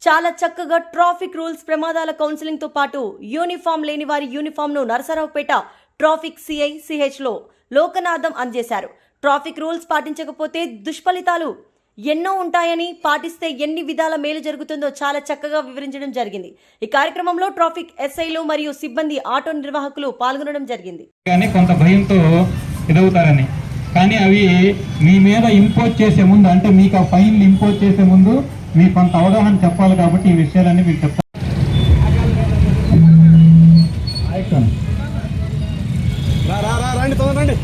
చాలా చక్కగా traffic rules, ప్రమాదాల కౌన్సిలింగ్ తో పాటు యూనిఫామ్ లేని వారి యూనిఫామ్ ను నరసరావుపేట ట్రాఫిక్ సిఐ సిహెచ్లో లోకనాథం అందజేశారు. ట్రాఫిక్ రూల్స్ పాటించకపోతే దుష్ఫలితాలు ఎన్నో ఉంటాయని, పాటిస్తే ఎన్ని విధాల మేలు జరుగుతుందో చాలా చక్కగా వివరించడం జరిగింది. ఈ కార్యక్రమంలో ట్రాఫిక్ ఎస్ఐలు మరియు సిబ్బంది, ఆటో నిర్వాహకులు పాల్గొనడం జరిగింది. కొంత భయంతో ఎదుగుతారని, కానీ అవి మీ మీద ఇంపోజ్ చేసే ముందు, అంటే మీకు ఆ ఫైన్లు ఇంపోజ్ చేసే ముందు మీకు కొంత అవగాహన చెప్పాలి. కాబట్టి ఈ విషయాలన్నీ మీకు చెప్తాను. రండి.